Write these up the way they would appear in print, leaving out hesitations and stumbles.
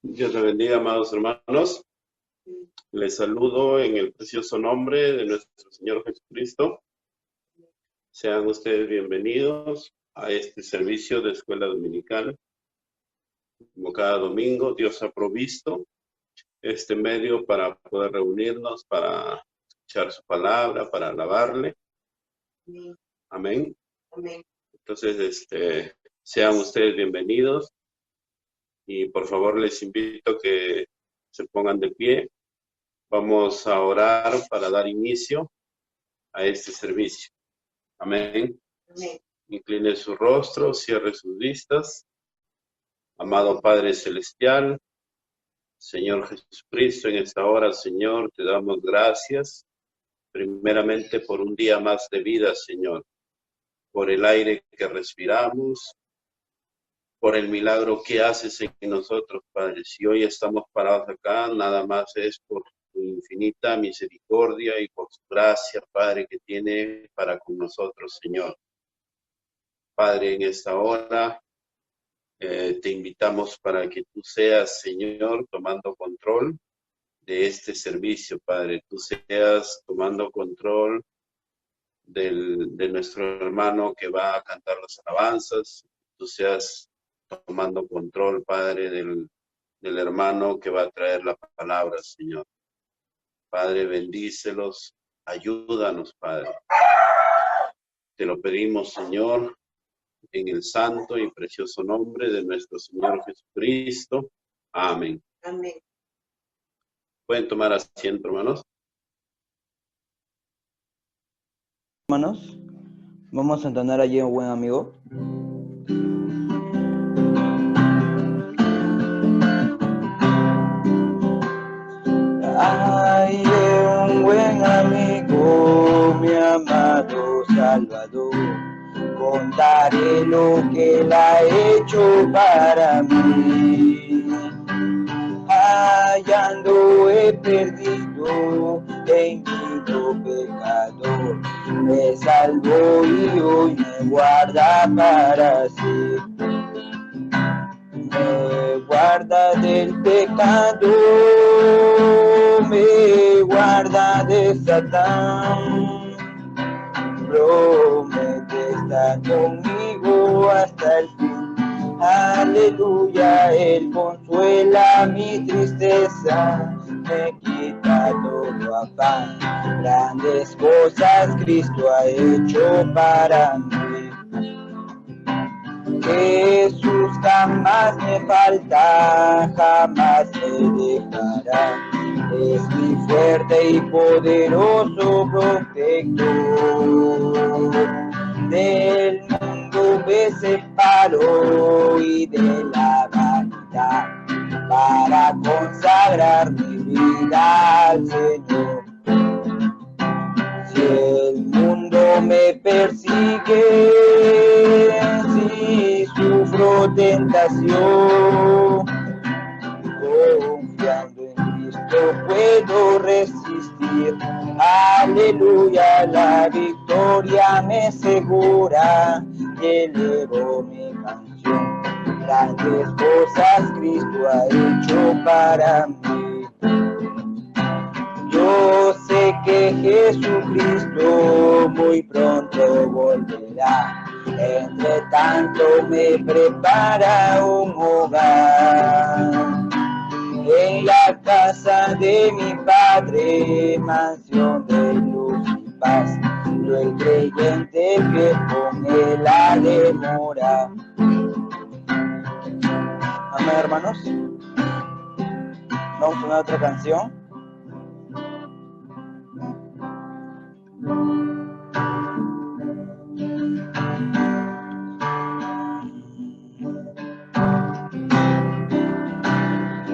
Dios le bendiga, amados hermanos. Les saludo en el precioso nombre de nuestro Señor Jesucristo. Sean ustedes bienvenidos a este servicio de escuela dominical. Como cada domingo, Dios ha provisto este medio para poder reunirnos, para escuchar su palabra, para alabarle. Amén. Amén. Entonces, sean ustedes bienvenidos y por favor les invito a que se pongan de pie. Vamos a orar para dar inicio a este servicio. Amén. Amén. Incline su rostro, cierre sus vistas. Amado Padre Celestial, Señor Jesucristo, en esta hora, Señor, te damos gracias, primeramente por un día más de vida, Señor, por el aire que respiramos, por el milagro que haces en nosotros, Padre. Si hoy estamos parados acá, nada más es por tu infinita misericordia y por su gracia, Padre, que tiene para con nosotros, Señor. Padre, en esta hora te invitamos para que tú seas, Señor, tomando control de este servicio, Padre. Tú seas tomando control de nuestro hermano que va a cantar las alabanzas. Tú seas tomando control, Padre, del hermano que va a traer la palabra, Señor. Padre, bendícelos, ayúdanos, Padre. Te lo pedimos, Señor, en el santo y precioso nombre de nuestro Señor Jesucristo. Amén. Amén. ¿Pueden tomar asiento, hermanos? Hermanos, vamos a entonar allí un buen amigo. Ay, un buen amigo, mi amado Salvador, contaré lo que él ha hecho para mí. Hallando he perdido en mi pecador, me salvó y hoy me guarda para siempre. Me guarda del pecado, me guarda de Satán. Promete estar conmigo hasta el fin. Aleluya, Él consuela mi tristeza, me quita todo afán. Grandes cosas Cristo ha hecho para mí. Jesús jamás me falta, jamás me dejará. Es mi fuerte y poderoso protector. Del mundo me separo y de la vanidad para consagrar mi vida al Señor. Si el mundo me persigue, si sufro tentación, confiando en Cristo puedo resistir. Aleluya, la victoria me asegura y elevo mi canción. Grandes cosas Cristo ha hecho para mí. Yo sé que Jesucristo muy pronto volverá. Entre tanto me prepara un hogar. En la casa de mi Padre, mansión de luz y paz. Yo el creyente que con él ha de morar. Amén, hermanos. Vamos a una otra canción.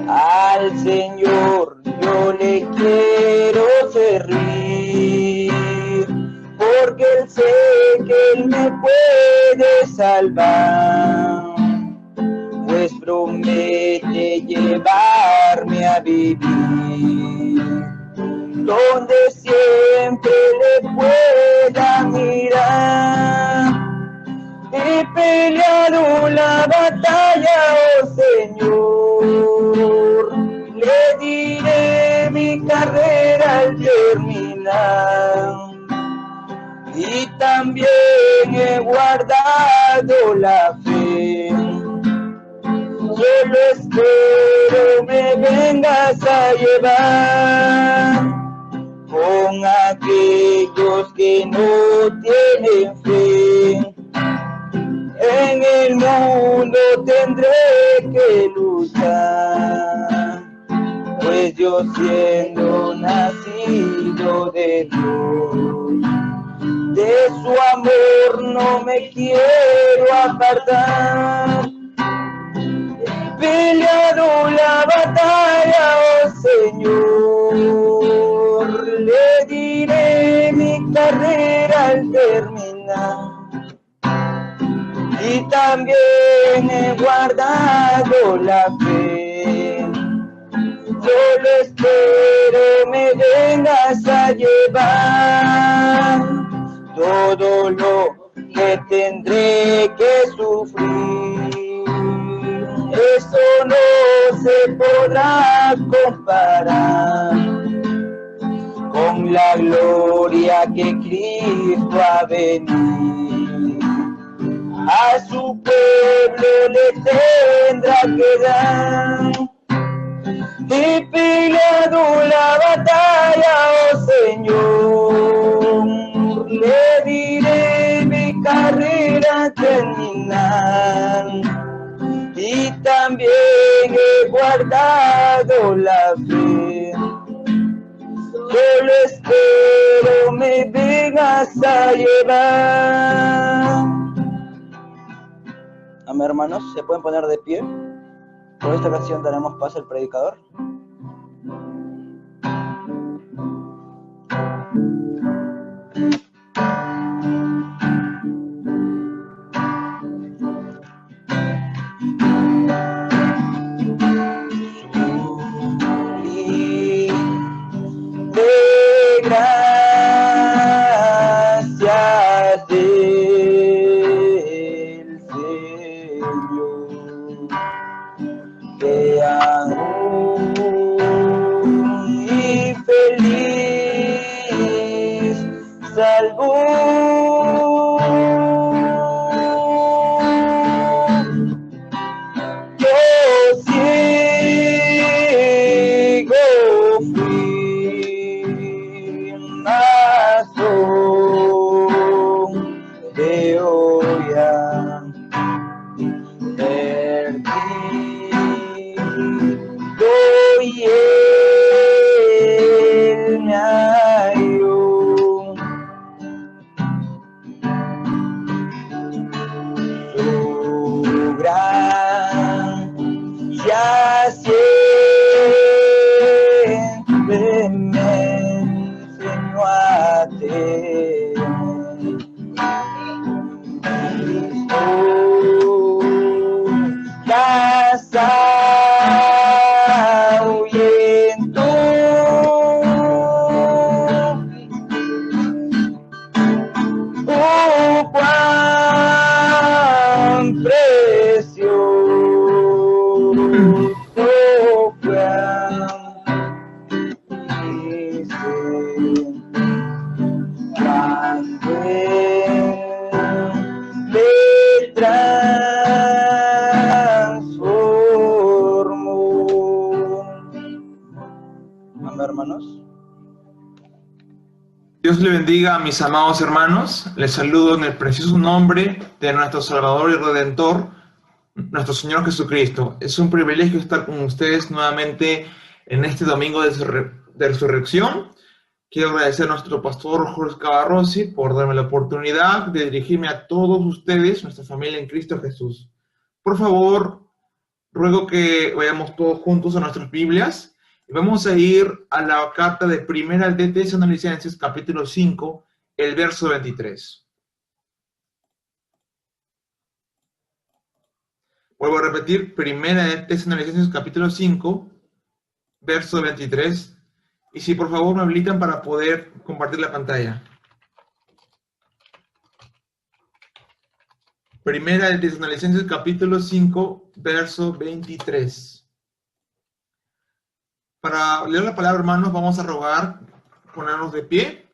Al Señor yo le quiero servir, porque Él sé que Él me puede salvar, pues promete llevarme a vivir, donde siempre le pueda mirar. He peleado la batalla, oh Señor, y también he guardado la fe. Solo espero me vengas a llevar con aquellos que no tienen fe. En el mundo tendré que luchar, pues yo siendo nacido de Dios, de su amor no me quiero apartar. He peleado la batalla, oh Señor, le diré mi carrera al terminar. Y también he guardado la fe. Solo espero me vengas a llevar todo lo que tendré que sufrir. Eso no se podrá comparar con la gloria que Cristo ha venido. A su pueblo le tendrá que dar. He peleado la batalla, oh Señor, le diré mi carrera terminar. Y también he guardado la fe. Solo espero me vengas a llevar. Amén, hermanos, ¿se pueden poner de pie? Por esta ocasión daremos paso al predicador. Dios le bendiga a mis amados hermanos. Les saludo en el precioso nombre de nuestro Salvador y Redentor, nuestro Señor Jesucristo. Es un privilegio estar con ustedes nuevamente en este domingo de resurrección. Quiero agradecer a nuestro pastor Jorge Cabarrossi por darme la oportunidad de dirigirme a todos ustedes, nuestra familia en Cristo Jesús. Por favor, ruego que vayamos todos juntos a nuestras Biblias. Vamos a ir a la carta de Primera de Tesalonicenses, capítulo 5, el verso 23. Vuelvo a repetir, Primera de Tesalonicenses, capítulo 5, verso 23. Y si por favor me habilitan para poder compartir la pantalla. Primera de Tesalonicenses, capítulo 5, verso 23. Para leer la palabra, hermanos, vamos a rogar ponernos de pie.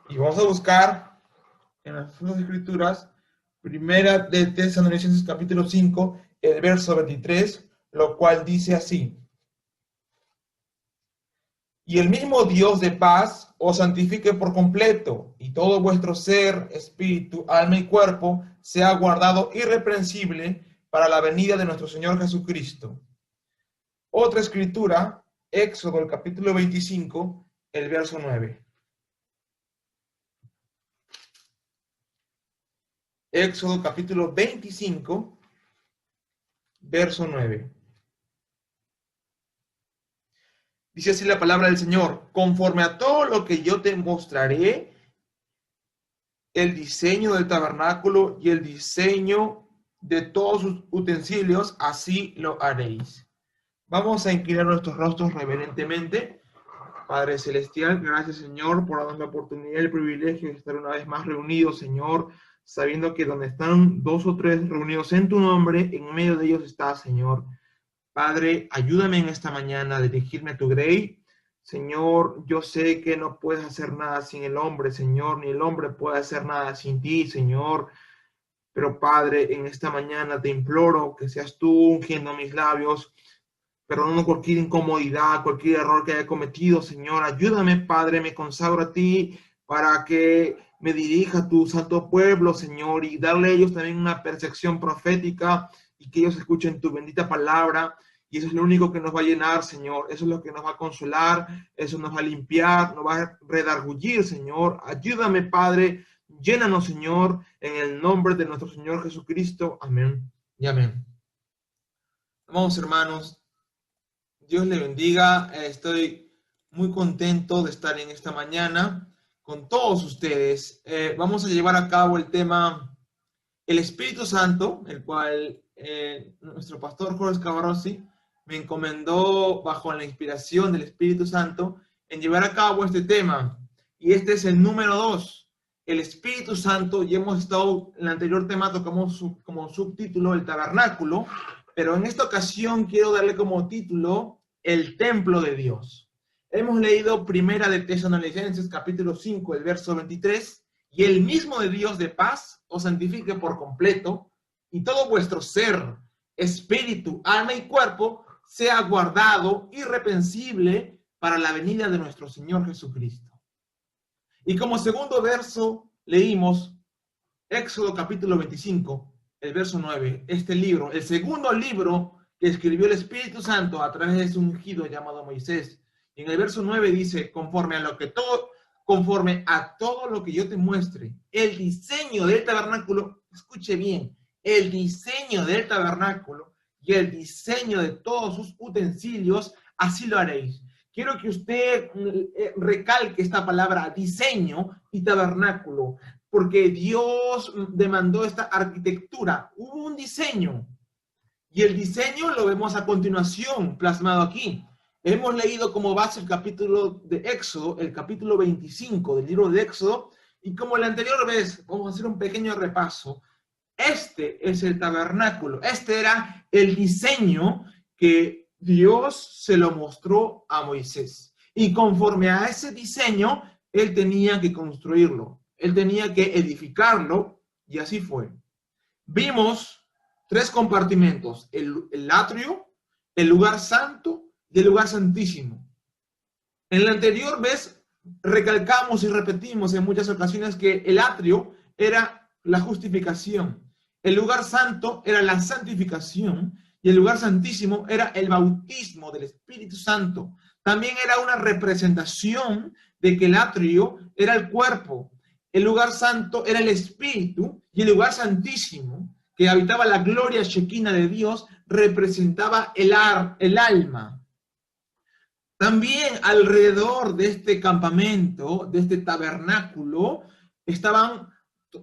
Y vamos a buscar en las Sagradas Escrituras, primera de Tesalonicenses capítulo 5, el verso 23, lo cual dice así: y el mismo Dios de paz os santifique por completo, y todo vuestro ser, espíritu, alma y cuerpo sea guardado irreprensible para la venida de nuestro Señor Jesucristo. Otra escritura, Éxodo, el capítulo 25, el verso 9. Éxodo, capítulo 25, verso 9. Dice así la palabra del Señor: conforme a todo lo que yo te mostraré, el diseño del tabernáculo y el diseño de todos sus utensilios, así lo haréis. Vamos a inclinar nuestros rostros reverentemente. Padre Celestial, gracias, Señor, por darnos la oportunidad y el privilegio de estar una vez más reunidos, Señor, sabiendo que donde están 2 o 3 reunidos en tu nombre, en medio de ellos está, Señor. Padre, ayúdame en esta mañana a dirigirme a tu grey. Señor, yo sé que no puedes hacer nada sin el hombre, Señor, ni el hombre puede hacer nada sin ti, Señor. Pero Padre, en esta mañana te imploro que seas tú ungiendo mis labios, perdonando cualquier incomodidad, cualquier error que haya cometido, Señor. Ayúdame, Padre, me consagro a ti para que me dirija a tu santo pueblo, Señor, y darle a ellos también una percepción profética y que ellos escuchen tu bendita palabra. Y eso es lo único que nos va a llenar, Señor. Eso es lo que nos va a consolar, eso nos va a limpiar, nos va a redargullir, Señor. Ayúdame, Padre. Llénanos, Señor, en el nombre de nuestro Señor Jesucristo. Amén y amén. Amados hermanos, Dios le bendiga. Estoy muy contento de estar en esta mañana con todos ustedes. Vamos a llevar a cabo el tema el Espíritu Santo, el cual nuestro pastor Jorge Cabarrossi me encomendó bajo la inspiración del Espíritu Santo en llevar a cabo este tema. Y este es el número 2, el Espíritu Santo. Y hemos estado, en el anterior tema tocamos como subtítulo el tabernáculo, pero en esta ocasión quiero darle como título el templo de Dios. Hemos leído primera de Tesalonicenses capítulo 5, el verso 23, y el mismo de Dios de paz os santifique por completo, y todo vuestro ser, espíritu, alma y cuerpo sea guardado irreprensible para la venida de nuestro Señor Jesucristo. Y como segundo verso leímos Éxodo capítulo 25, el verso 9, este libro, el segundo libro que escribió el Espíritu Santo a través de su ungido llamado Moisés. Y en el verso 9 dice: conforme a todo lo que yo te muestre, el diseño del tabernáculo, escuche bien, el diseño del tabernáculo y el diseño de todos sus utensilios, así lo haréis. Quiero que usted recalque esta palabra diseño y tabernáculo, porque Dios demandó esta arquitectura. Hubo un diseño, y el diseño lo vemos a continuación plasmado aquí. Hemos leído como base el capítulo de Éxodo, el capítulo 25 del libro de Éxodo, y como la anterior vez, vamos a hacer un pequeño repaso. Este es el tabernáculo, este era el diseño que Dios se lo mostró a Moisés. Y conforme a ese diseño, él tenía que construirlo, él tenía que edificarlo, y así fue. Vimos 3 compartimentos: el atrio, el lugar santo y el lugar santísimo. En la anterior vez recalcamos y repetimos en muchas ocasiones que el atrio era la justificación, el lugar santo era la santificación y el lugar santísimo era el bautismo del Espíritu Santo. También era una representación de que el atrio era el cuerpo, el lugar santo era el espíritu y el lugar santísimo, que habitaba la gloria shekinah de Dios, representaba el alma. También alrededor de este campamento, de este tabernáculo, estaban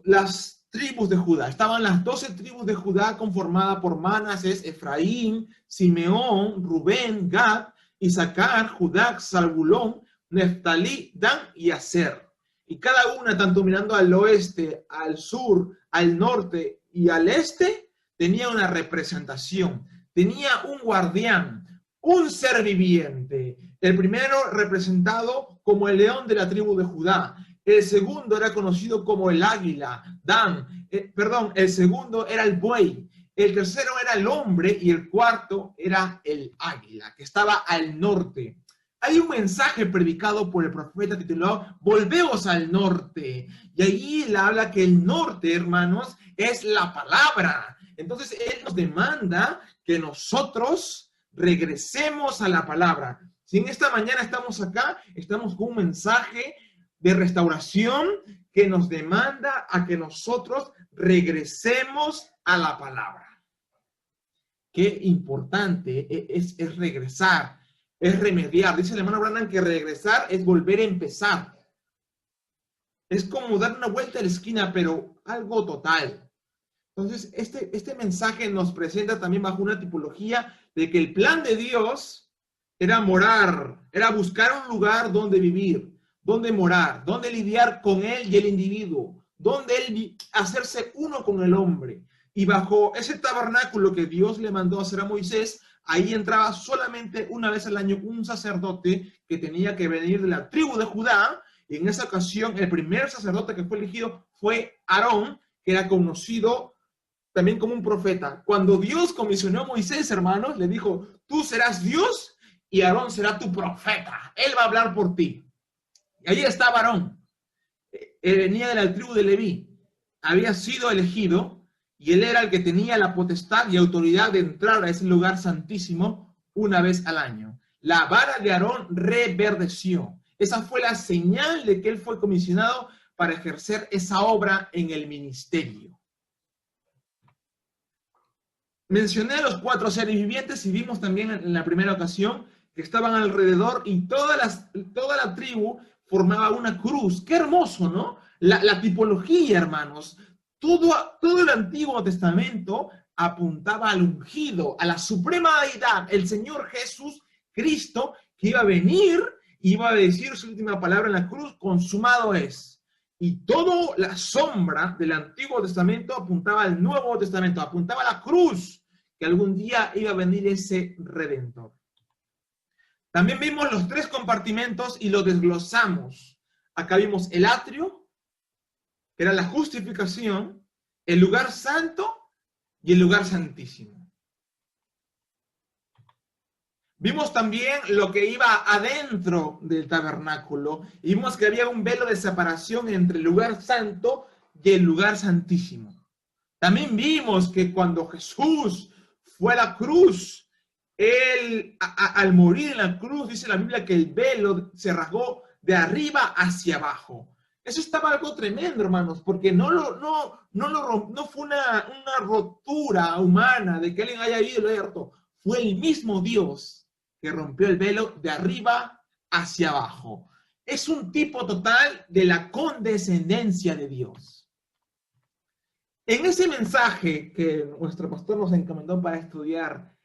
las tribus de Judá. Estaban las 12 tribus de Judá conformadas por Manasés, Efraín, Simeón, Rubén, Gad, Isaacar, Judá, Zabulón, Neftalí, Dan y Aser. Y cada una, tanto mirando al oeste, al sur, al norte y al este, tenía una representación, tenía un guardián, un ser viviente. El primero representado como el león de la tribu de Judá, El segundo era conocido como el águila, Dan. El segundo era el buey. El tercero era el hombre y el cuarto era el águila, que estaba al norte. Hay un mensaje predicado por el profeta titulado Volveos al norte. Y ahí él habla que el norte, hermanos, es la palabra. Entonces él nos demanda que nosotros regresemos a la palabra. Si en esta mañana estamos acá, estamos con un mensaje de restauración que nos demanda a que nosotros regresemos a la palabra. Qué importante es regresar, es remediar. Dice el hermano Branham que regresar es volver a empezar. Es como dar una vuelta a la esquina, pero algo total. Entonces, este mensaje nos presenta también bajo una tipología de que el plan de Dios era morar, era buscar un lugar donde vivir, donde morar, donde lidiar con él y el individuo, donde él hacerse uno con el hombre. Y bajo ese tabernáculo que Dios le mandó a hacer a Moisés, ahí entraba solamente una vez al año un sacerdote que tenía que venir de la tribu de Judá. Y en esa ocasión, el primer sacerdote que fue elegido fue Aarón, que era conocido también como un profeta. Cuando Dios comisionó a Moisés, hermanos, le dijo, tú serás Dios y Aarón será tu profeta. Él va a hablar por ti. Y ahí estaba Aarón. Él venía de la tribu de Leví. Había sido elegido y él era el que tenía la potestad y autoridad de entrar a ese lugar santísimo una vez al año. La vara de Aarón reverdeció. Esa fue la señal de que él fue comisionado para ejercer esa obra en el ministerio. Mencioné a los 4 seres vivientes y vimos también en la primera ocasión que estaban alrededor y toda la tribu formaba una cruz. ¡Qué hermoso!, ¿no? La tipología, hermanos. Todo el Antiguo Testamento apuntaba al ungido, a la suprema deidad, el Señor Jesús Cristo, que iba a venir, iba a decir su última palabra en la cruz, consumado es. Y toda la sombra del Antiguo Testamento apuntaba al Nuevo Testamento, apuntaba a la cruz, que algún día iba a venir ese Redentor. También vimos los 3 compartimentos y los desglosamos. Acá vimos el atrio, que era la justificación, el lugar santo y el lugar santísimo. Vimos también lo que iba adentro del tabernáculo y vimos que había un velo de separación entre el lugar santo y el lugar santísimo. También vimos que cuando Jesús fue a la cruz, él al morir en la cruz, dice la Biblia que el velo se rasgó de arriba hacia abajo. Eso estaba algo tremendo, hermanos, porque no fue una rotura humana de que alguien haya ido y lo haya roto. Fue el mismo Dios que rompió el velo de arriba hacia abajo. Es un tipo total de la condescendencia de Dios. En ese mensaje que nuestro pastor nos encomendó para estudiar,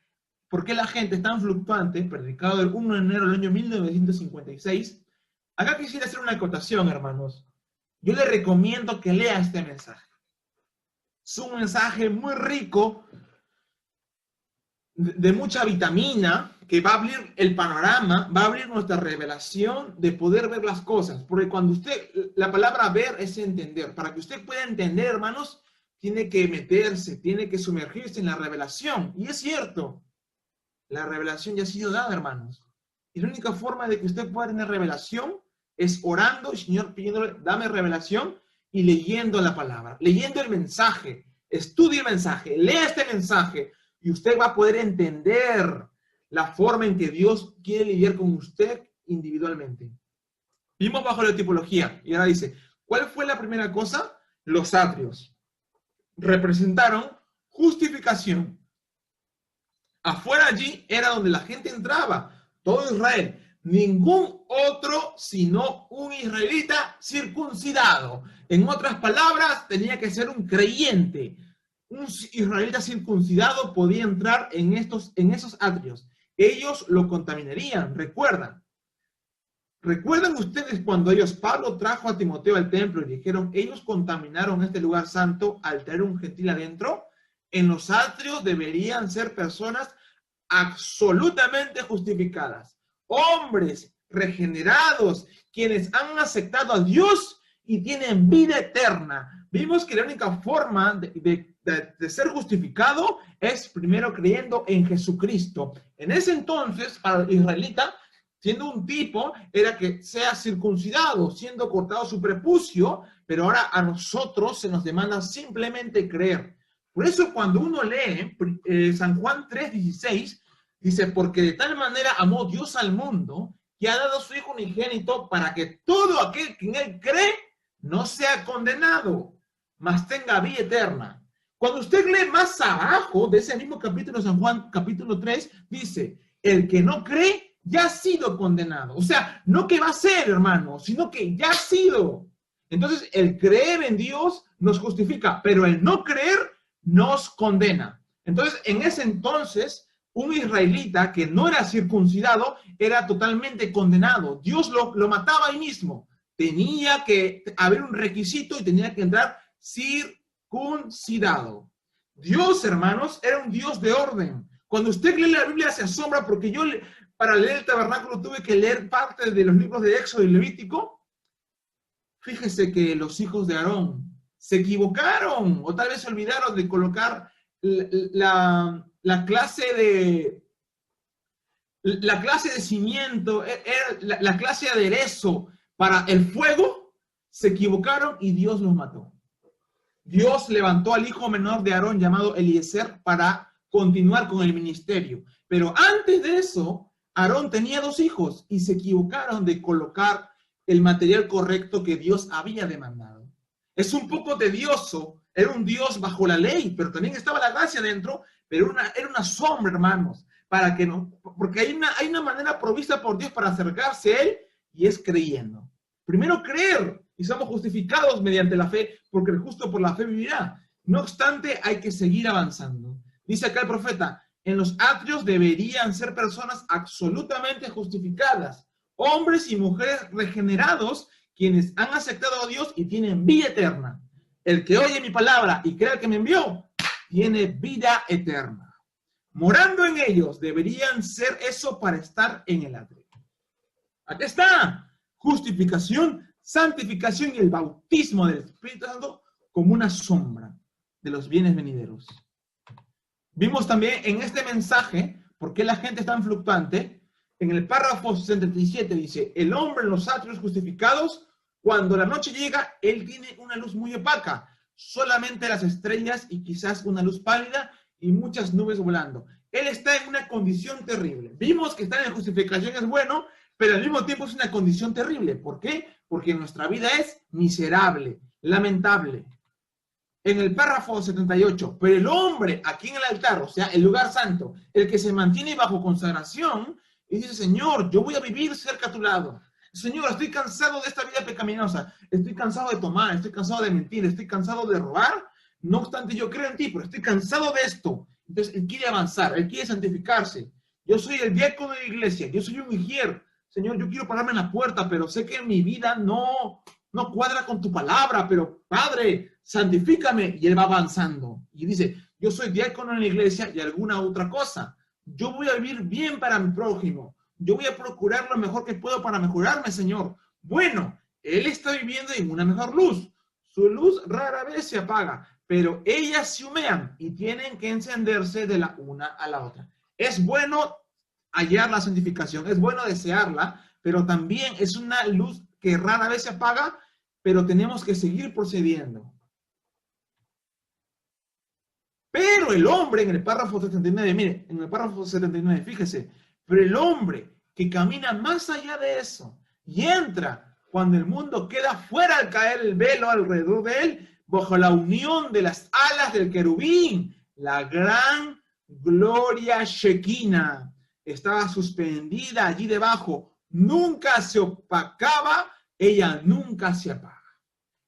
¿por qué la gente es tan fluctuante?, predicado el 1 de enero del año 1956, acá quisiera hacer una acotación, hermanos. Yo le recomiendo que lea este mensaje. Es un mensaje muy rico, de mucha vitamina, que va a abrir el panorama, va a abrir nuestra revelación de poder ver las cosas. Porque cuando la palabra ver es entender. Para que usted pueda entender, hermanos, tiene que meterse, tiene que sumergirse en la revelación. Y es cierto, la revelación ya ha sido dada, hermanos. Y la única forma de que usted pueda tener revelación es orando y Señor pidiéndole, dame revelación, y leyendo la palabra, leyendo el mensaje. Estudie el mensaje, lea este mensaje y usted va a poder entender la forma en que Dios quiere lidiar con usted individualmente. Vimos bajo la tipología y ahora dice, ¿cuál fue la primera cosa? Los atrios representaron justificación. Afuera allí era donde la gente entraba, todo Israel. Ningún otro sino un israelita circuncidado. En otras palabras, tenía que ser un creyente. Un israelita circuncidado podía entrar en esos atrios. Ellos lo contaminarían, ¿recuerdan? ¿Recuerdan ustedes cuando Pablo trajo a Timoteo al templo y dijeron, ellos contaminaron este lugar santo al tener un gentil adentro? En los atrios deberían ser personas absolutamente justificadas. Hombres regenerados, quienes han aceptado a Dios y tienen vida eterna. Vimos que la única forma de ser justificado es primero creyendo en Jesucristo. En ese entonces, para el israelita, siendo un tipo, era que sea circuncidado, siendo cortado su prepucio, pero ahora a nosotros se nos demanda simplemente creer. Por eso cuando uno lee San Juan 3:16, dice, porque de tal manera amó Dios al mundo, que ha dado a su Hijo unigénito para que todo aquel que en él cree no sea condenado, mas tenga vida eterna. Cuando usted lee más abajo de ese mismo capítulo, San Juan capítulo 3, dice, el que no cree ya ha sido condenado. O sea, no que va a ser, hermano, sino que ya ha sido. Entonces, el creer en Dios nos justifica, pero el no creer nos condena. Entonces, en ese entonces, un israelita que no era circuncidado era totalmente condenado. Dios lo mataba ahí mismo. Tenía que haber un requisito y tenía que entrar circuncidado. Dios, hermanos, era un Dios de orden. Cuando usted lee la Biblia se asombra porque yo, para leer el tabernáculo, tuve que leer parte de los libros de Éxodo y Levítico. Fíjese que los hijos de Aarón se equivocaron o tal vez se olvidaron de colocar la clase de cimiento, la clase de aderezo para el fuego. Se equivocaron y Dios los mató. Dios levantó al hijo menor de Aarón llamado Eliezer para continuar con el ministerio. Pero antes de eso, Aarón tenía 2 hijos y se equivocaron de colocar el material correcto que Dios había demandado. Es un poco tedioso, era un Dios bajo la ley, pero también estaba la gracia dentro, pero era una sombra, hermanos, para que no, porque hay una manera provista por Dios para acercarse a Él, y es creyendo. Primero creer, y somos justificados mediante la fe, porque el justo por la fe vivirá. No obstante, hay que seguir avanzando. Dice acá el profeta, en los atrios deberían ser personas absolutamente justificadas, hombres y mujeres regenerados, quienes han aceptado a Dios y tienen vida eterna. El que oye mi palabra y crea que me envió, tiene vida eterna. Morando en ellos, deberían ser eso para estar en el atrio. Aquí está, justificación, santificación y el bautismo del Espíritu Santo como una sombra de los bienes venideros. Vimos también en este mensaje, ¿por qué la gente es tan fluctuante? En el párrafo 67 dice, el hombre en los atrios justificados, cuando la noche llega, él tiene una luz muy opaca, solamente las estrellas y quizás una luz pálida y muchas nubes volando. Él está en una condición terrible. Vimos que estar en justificación es bueno, pero al mismo tiempo es una condición terrible. ¿Por qué? Porque nuestra vida es miserable, lamentable. En el párrafo 78, pero el hombre aquí en el altar, o sea, el lugar santo, el que se mantiene bajo consagración, y dice, Señor, yo voy a vivir cerca a tu lado. Señor, estoy cansado de esta vida pecaminosa, estoy cansado de tomar, estoy cansado de mentir, estoy cansado de robar. No obstante, yo creo en ti, pero estoy cansado de esto. Entonces, él quiere avanzar, él quiere santificarse. Yo soy el diácono de la iglesia, yo soy un ujier. Señor, yo quiero pararme en la puerta, pero sé que mi vida no cuadra con tu palabra, pero Padre, santifícame. Y él va avanzando. Y dice, yo soy diácono en la iglesia y alguna otra cosa. Yo voy a vivir bien para mi prójimo. Yo voy a procurar lo mejor que puedo para mejorarme, Señor. Bueno, él está viviendo en una mejor luz. Su luz rara vez se apaga, pero ellas se humean y tienen que encenderse de la una a la otra. Es bueno hallar la santificación, es bueno desearla, pero también es una luz que rara vez se apaga, pero tenemos que seguir procediendo. Pero el hombre, en el párrafo 79, mire, en el párrafo 79, fíjese, pero el hombre que camina más allá de eso y entra cuando el mundo queda fuera al caer el velo alrededor de él, bajo la unión de las alas del querubín, la gran gloria Shekinah estaba suspendida allí debajo, nunca se opacaba, ella nunca se apaga.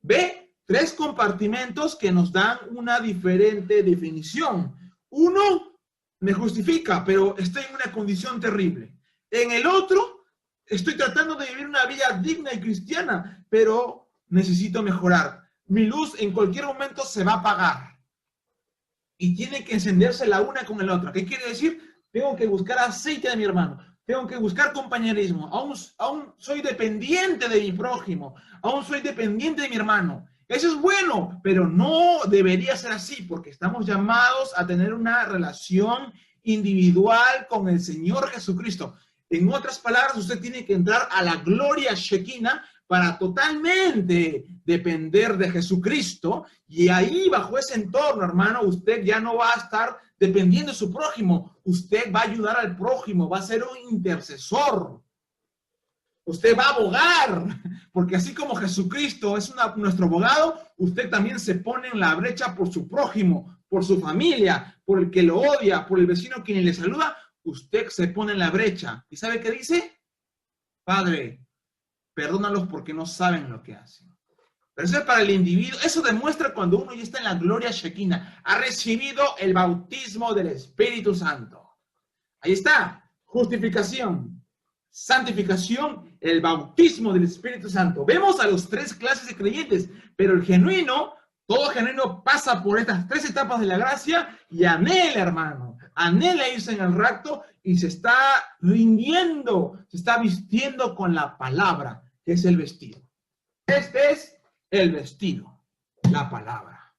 ¿Ve? 3 compartimentos que nos dan una diferente definición. Uno me justifica, pero estoy en una condición terrible. En el otro, estoy tratando de vivir una vida digna y cristiana, pero necesito mejorar. Mi luz en cualquier momento se va a apagar. Y tiene que encenderse la una con la otra. ¿Qué quiere decir? Tengo que buscar aceite de mi hermano. tengo que buscar compañerismo, aún soy dependiente de mi prójimo, aún soy dependiente de mi hermano. Eso es bueno, pero no debería ser así, porque estamos llamados a tener una relación individual con el Señor Jesucristo. En otras palabras, usted tiene que entrar a la gloria Shekinah para totalmente depender de Jesucristo, y ahí bajo ese entorno, hermano, usted ya no va a estar dependiendo de su prójimo, usted va a ayudar al prójimo, va a ser un intercesor, usted va a abogar, porque así como Jesucristo es nuestro abogado, usted también se pone en la brecha por su prójimo, por su familia, por el que lo odia, por el vecino quien le saluda, usted se pone en la brecha. ¿Y sabe qué dice? Padre, perdónalos porque no saben lo que hacen. Pero eso es para el individuo. Eso demuestra cuando uno ya está en la gloria Shekinah. Ha recibido el bautismo del Espíritu Santo. Ahí está. Justificación, santificación, el bautismo del Espíritu Santo. Vemos a los tres clases de creyentes, pero el genuino, todo genuino pasa por estas tres etapas de la gracia y anhela, hermano, anhela irse en el rapto y se está rindiendo, se está vistiendo con la palabra, que es el vestido. Este es el vestido, la palabra.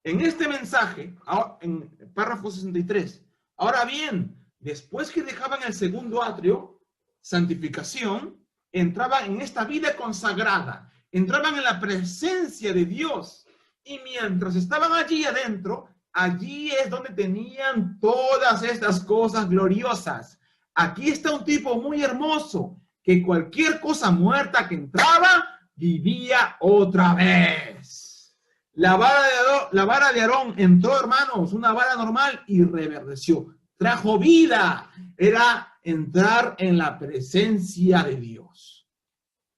En este mensaje, en párrafo 63, ahora bien, después que dejaban el segundo atrio, santificación, entraban en esta vida consagrada, entraban en la presencia de Dios, y mientras estaban allí adentro, allí es donde tenían todas estas cosas gloriosas. Aquí está un tipo muy hermoso, que cualquier cosa muerta que entraba, vivía otra vez. La vara de Aarón entró, hermanos, una vara normal, y reverdeció. Trajo vida. Era entrar en la presencia de Dios.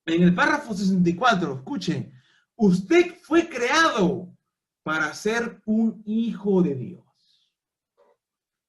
En el párrafo 64, escuchen, usted fue creado para ser un hijo de Dios.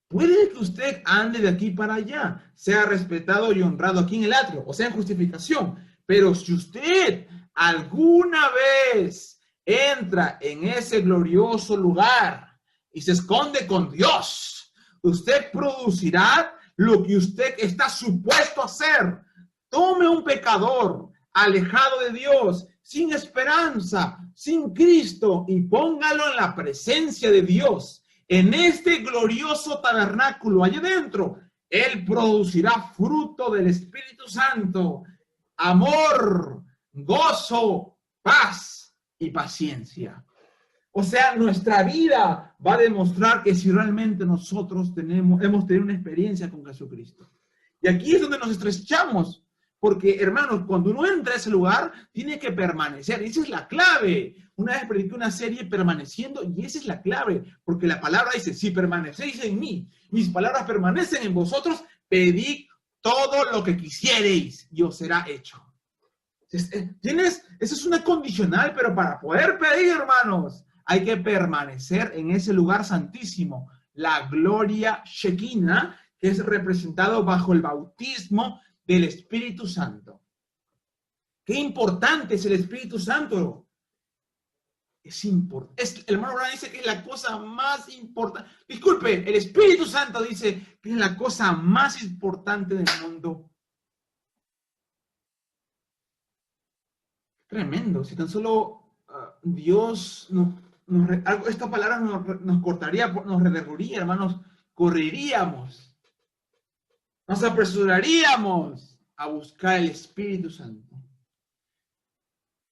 Puede que usted ande de aquí para allá, sea respetado y honrado aquí en el atrio, o sea en justificación, pero si usted alguna vez entra en ese glorioso lugar y se esconde con Dios, usted producirá lo que usted está supuesto a hacer. Tome un pecador alejado de Dios, sin esperanza, sin Cristo, y póngalo en la presencia de Dios. En este glorioso tabernáculo, allá adentro, Él producirá fruto del Espíritu Santo, amor, gozo, paz y paciencia. O sea, nuestra vida va a demostrar que si realmente nosotros hemos tenido una experiencia con Jesucristo. Y aquí es donde nos estrechamos, porque, hermanos, cuando uno entra a ese lugar, tiene que permanecer. Y esa es la clave. Una vez prediqué una serie permaneciendo, y esa es la clave, porque la palabra dice, si permanecéis en mí, mis palabras permanecen en vosotros, pedid todo lo que quisiereis, y os será hecho. Eso es una condicional, pero para poder pedir, hermanos, hay que permanecer en ese lugar santísimo, la gloria Shekinah, que es representado bajo el bautismo del Espíritu Santo. Qué importante es el Espíritu Santo. Es importante. El hermano Brown dice que es la cosa más importante. Disculpe, el Espíritu Santo dice que es la cosa más importante del mundo. Tremendo. Si tan solo Dios esta palabra nos cortaría, nos reverbería, hermanos, correríamos. Nos apresuraríamos a buscar el Espíritu Santo.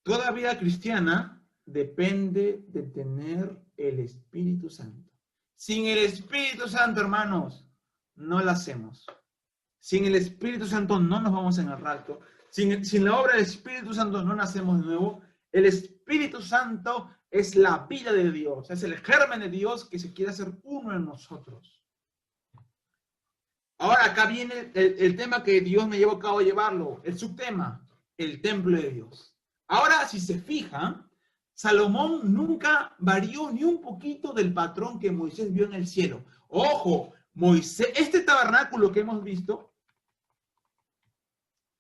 Toda vida cristiana depende de tener el Espíritu Santo. Sin el Espíritu Santo, hermanos, no la hacemos. Sin el Espíritu Santo no nos vamos en el rapto. Sin la obra del Espíritu Santo no nacemos de nuevo. El Espíritu Santo es la vida de Dios, es el germen de Dios que se quiere hacer uno en nosotros. Ahora acá viene el tema que Dios me llevó a cabo llevarlo, el subtema, el templo de Dios. Ahora, si se fijan, Salomón nunca varió ni un poquito del patrón que Moisés vio en el cielo. Ojo, este tabernáculo que hemos visto,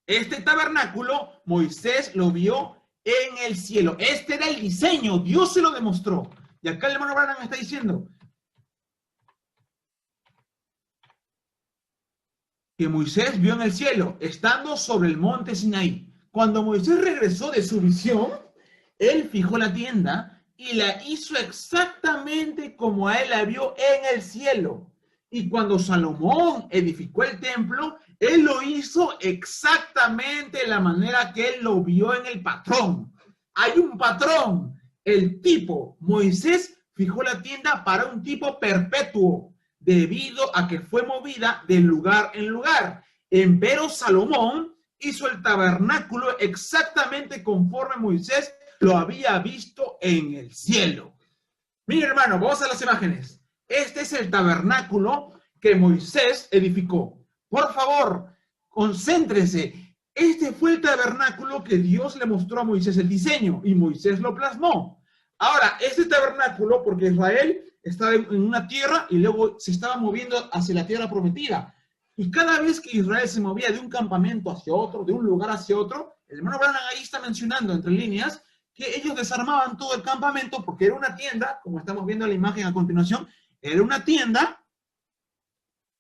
este tabernáculo, Moisés lo vio en el cielo. Este era el diseño, Dios se lo demostró. Y acá el hermano Branham está diciendo, que Moisés vio en el cielo, estando sobre el monte Sinaí. Cuando Moisés regresó de su visión, él fijó la tienda y la hizo exactamente como a él la vio en el cielo. Y cuando Salomón edificó el templo, él lo hizo exactamente de la manera que él lo vio en el patrón. Hay un patrón, el tipo. Moisés fijó la tienda para un tipo perpetuo, debido a que fue movida de lugar en lugar. Empero Salomón hizo el tabernáculo exactamente conforme Moisés lo había visto en el cielo. Mira, hermano, vamos a las imágenes. Este es el tabernáculo que Moisés edificó. Por favor, concéntrese. Este fue el tabernáculo que Dios le mostró a Moisés el diseño y Moisés lo plasmó. Ahora, este tabernáculo, porque Israel estaba en una tierra y luego se estaba moviendo hacia la tierra prometida. Y cada vez que Israel se movía de un campamento hacia otro, de un lugar hacia otro, el hermano Branham ahí está mencionando entre líneas que ellos desarmaban todo el campamento porque era una tienda, como estamos viendo en la imagen a continuación, era una tienda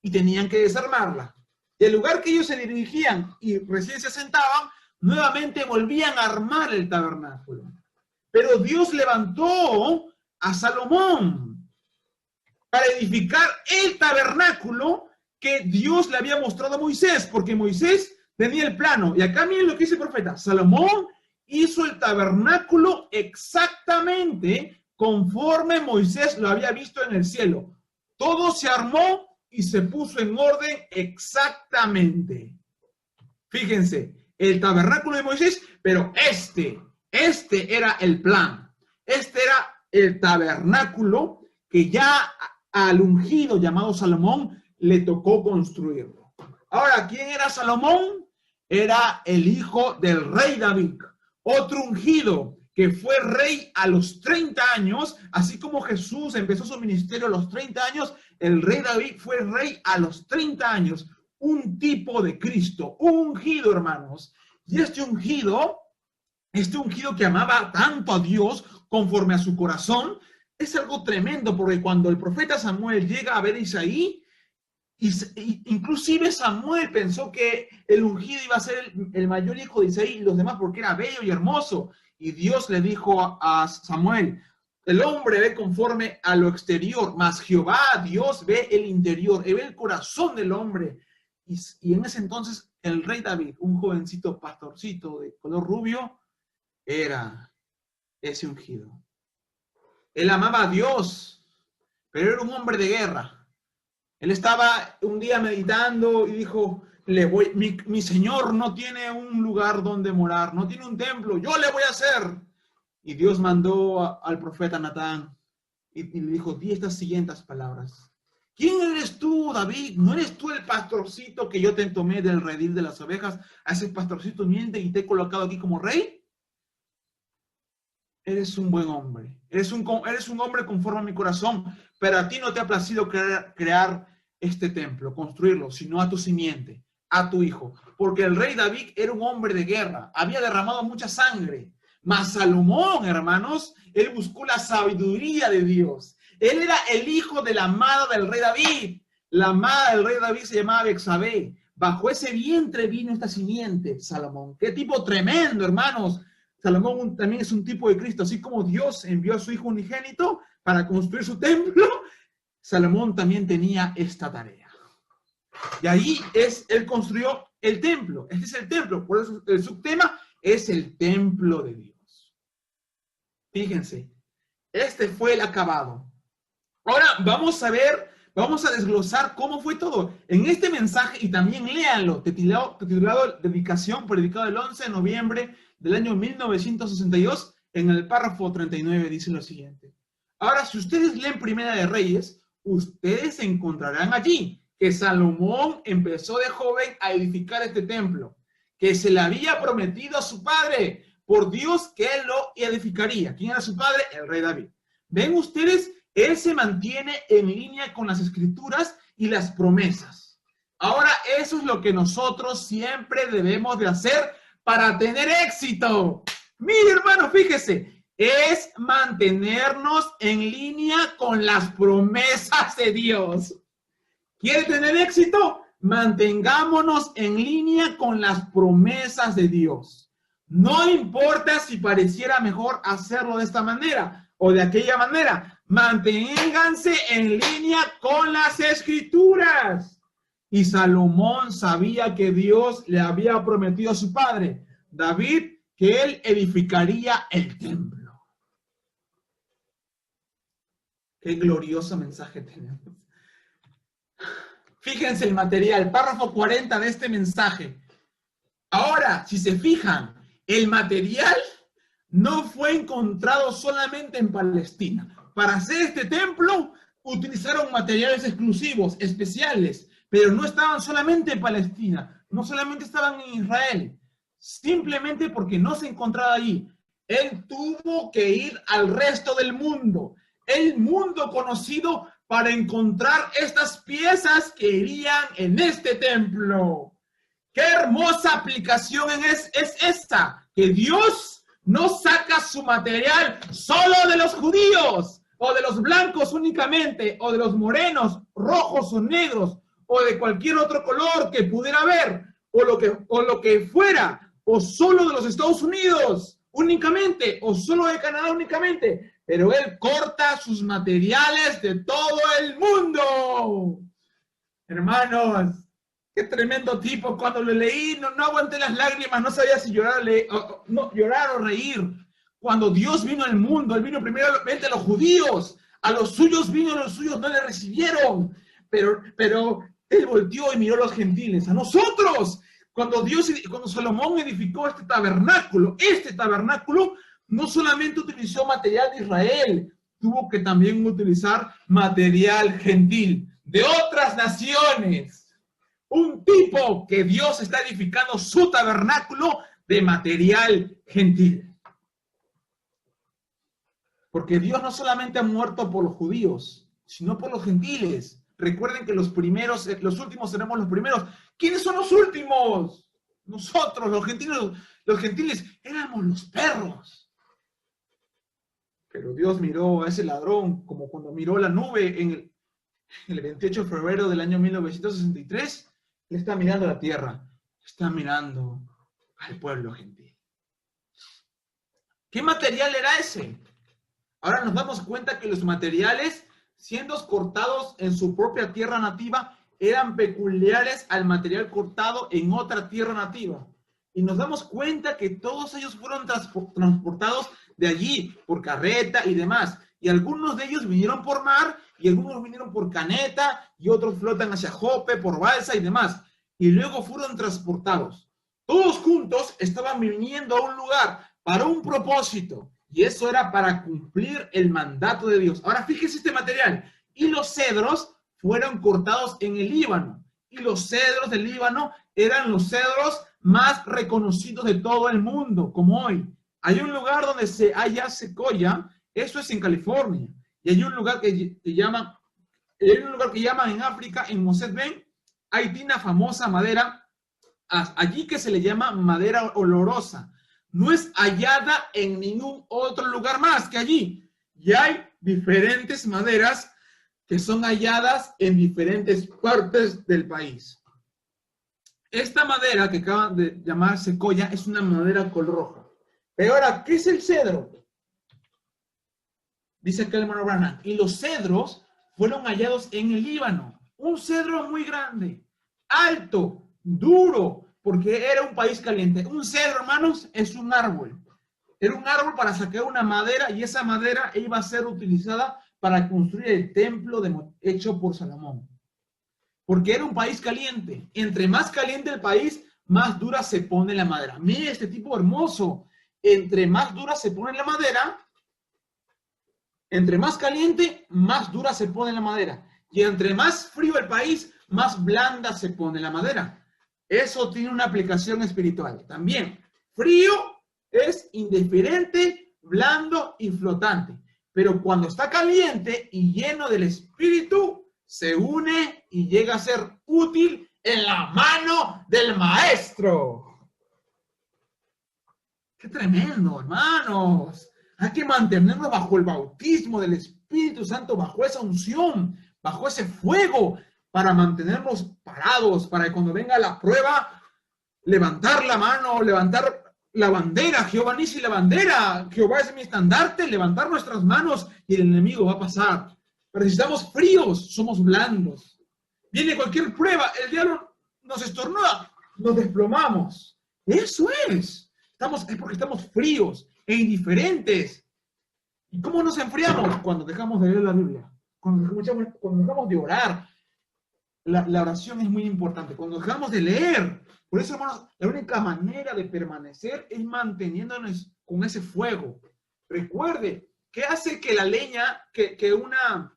y tenían que desarmarla. Y el lugar que ellos se dirigían y recién se sentaban, nuevamente volvían a armar el tabernáculo. Pero Dios levantó a Salomón para edificar el tabernáculo que Dios le había mostrado a Moisés, porque Moisés tenía el plano. Y acá miren lo que dice el profeta. Salomón hizo el tabernáculo exactamente conforme Moisés lo había visto en el cielo. Todo se armó y se puso en orden exactamente. Fíjense, el tabernáculo de Moisés, pero este era el plan. Este era el tabernáculo que ya al ungido llamado Salomón le tocó construirlo. Ahora, ¿quién era Salomón? Era el hijo del rey David, otro ungido que fue rey a los 30 años, así como Jesús empezó su ministerio a los 30 años, el rey David fue rey a los 30 años, un tipo de Cristo, un ungido, hermanos. Y este ungido que amaba tanto a Dios conforme a su corazón, es algo tremendo, porque cuando el profeta Samuel llega a ver a Isaí, inclusive Samuel pensó que el ungido iba a ser el mayor hijo de Isaí y los demás porque era bello y hermoso. Y Dios le dijo a Samuel, el hombre ve conforme a lo exterior, mas Jehová, Dios, ve el interior, ve el corazón del hombre. Y en ese entonces el rey David, un jovencito pastorcito de color rubio, era ese ungido. Él amaba a Dios, pero era un hombre de guerra. Él estaba un día meditando y dijo, mi Señor no tiene un lugar donde morar, no tiene un templo, yo le voy a hacer. Y Dios mandó al profeta Natán y le dijo, di estas siguientes palabras. ¿Quién eres tú, David? ¿No eres tú el pastorcito que yo te tomé del redil de las ovejas? A ese pastorcito miente y te he colocado aquí como rey. Eres un buen hombre, eres un hombre conforme a mi corazón, pero a ti no te ha placido crear este templo, construirlo, sino a tu simiente, a tu hijo. Porque el rey David era un hombre de guerra, había derramado mucha sangre. Mas Salomón, hermanos, él buscó la sabiduría de Dios. Él era el hijo de la amada del rey David. La amada del rey David se llamaba Bexabé. Bajo ese vientre vino esta simiente, Salomón. Qué tipo tremendo, hermanos. Salomón también es un tipo de Cristo. Así como Dios envió a su hijo unigénito para construir su templo, Salomón también tenía esta tarea. Y ahí él construyó el templo. Este es el templo. Por eso el subtema es el templo de Dios. Fíjense, este fue el acabado. Ahora vamos a desglosar cómo fue todo. En este mensaje, y también léanlo, titulado Dedicación, predicado el 11 de noviembre del año 1962, en el párrafo 39 dice lo siguiente. Ahora, si ustedes leen Primera de Reyes, ustedes encontrarán allí que Salomón empezó de joven a edificar este templo, que se le había prometido a su padre, por Dios, que él lo edificaría. ¿Quién era su padre? El rey David. ¿Ven ustedes? Él se mantiene en línea con las escrituras y las promesas. Ahora, eso es lo que nosotros siempre debemos de hacer para tener éxito. Mire, hermano, fíjese, es mantenernos en línea con las promesas de Dios. ¿Quiere tener éxito? mantengámonos en línea con las promesas de Dios. No importa si pareciera mejor hacerlo de esta manera o de aquella manera. Manténganse en línea con las Escrituras. Y Salomón sabía que Dios le había prometido a su padre, David, que él edificaría el templo. Qué glorioso mensaje tenemos. Fíjense el material, párrafo 40 de este mensaje. Ahora, si se fijan, el material no fue encontrado solamente en Palestina. Para hacer este templo, utilizaron materiales exclusivos, especiales, pero no estaban solamente en Palestina, no solamente estaban en Israel, simplemente porque no se encontraba allí. Él tuvo que ir al resto del mundo, el mundo conocido, para encontrar estas piezas que irían en este templo. ¡Qué hermosa aplicación es esta! Que Dios no saca su material solo de los judíos, o de los blancos únicamente, o de los morenos, rojos o negros, o de cualquier otro color que pudiera haber, o lo que fuera, o solo de los Estados Unidos únicamente, o solo de Canadá únicamente, pero Él corta sus materiales de todo el mundo. Hermanos, qué tremendo tipo. Cuando lo leí, no aguanté las lágrimas, no sabía si llorar o reír. Cuando Dios vino al mundo, Él vino primeramente a los judíos, a los suyos vino, a los suyos no le recibieron, pero Él volteó y miró a los gentiles, a nosotros. Cuando Salomón edificó este tabernáculo no solamente utilizó material de Israel, tuvo que también utilizar material gentil de otras naciones. Un tipo que Dios está edificando su tabernáculo de material gentil. Porque Dios no solamente ha muerto por los judíos, sino por los gentiles. Recuerden que los últimos seremos los primeros. ¿Quiénes son los últimos? Nosotros, los gentiles éramos los perros. Pero Dios miró a ese ladrón como cuando miró la nube en el 28 de febrero del año 1963. Le está mirando a la tierra, está mirando al pueblo gentil. ¿Qué material era ese? Ahora nos damos cuenta que los materiales, siendo cortados en su propia tierra nativa, eran peculiares al material cortado en otra tierra nativa. Y nos damos cuenta que todos ellos fueron transportados de allí por carreta y demás. Y algunos de ellos vinieron por mar, y algunos vinieron por caneta, y otros flotan hacia Jope, por balsa y demás. Y luego fueron transportados. Todos juntos estaban viniendo a un lugar para un propósito. Y eso era para cumplir el mandato de Dios. Ahora fíjese este material. Y los cedros fueron cortados en el Líbano. Y los cedros del Líbano eran los cedros más reconocidos de todo el mundo, como hoy. Hay un lugar donde se halla secoya, eso es en California. Y hay un lugar que llaman en África, en Mosset Ben, hay una famosa madera, allí que se le llama madera olorosa. No es hallada en ningún otro lugar más que allí. Y hay diferentes maderas que son halladas en diferentes partes del país. Esta madera que acaban de llamar secoya es una madera color roja. Pero ahora, ¿qué es el cedro? Dice acá el hermano Branham. Y los cedros fueron hallados en el Líbano. Un cedro muy grande, alto, duro, porque era un país caliente. Un cedro, hermanos, es un árbol. Era un árbol para sacar una madera, y esa madera iba a ser utilizada para construir el templo hecho por Salomón. Porque era un país caliente. Entre más caliente el país, más dura se pone la madera. Mire este tipo hermoso. Entre más dura se pone la madera, entre más caliente, más dura se pone la madera. Y entre más frío el país, más blanda se pone la madera. Eso tiene una aplicación espiritual. También, frío es indiferente, blando y flotante. Pero cuando está caliente y lleno del Espíritu, se une y llega a ser útil en la mano del Maestro. ¡Qué tremendo, hermanos! Hay que mantenernos bajo el bautismo del Espíritu Santo, bajo esa unción, bajo ese fuego, para mantenernos parados, para que cuando venga la prueba, levantar la mano, levantar la bandera. Jehová Nissi, la bandera, Jehová es mi estandarte, levantar nuestras manos y el enemigo va a pasar. Pero si estamos fríos, somos blandos. Viene cualquier prueba, el diablo nos estornuda, nos desplomamos. Eso es. Es porque estamos fríos e indiferentes. ¿Y cómo nos enfriamos? Cuando dejamos de leer la Biblia, cuando dejamos de orar. La oración es muy importante. Cuando dejamos de leer. Por eso, hermanos, la única manera de permanecer es manteniéndonos con ese fuego. Recuerde, ¿qué hace que la leña, que una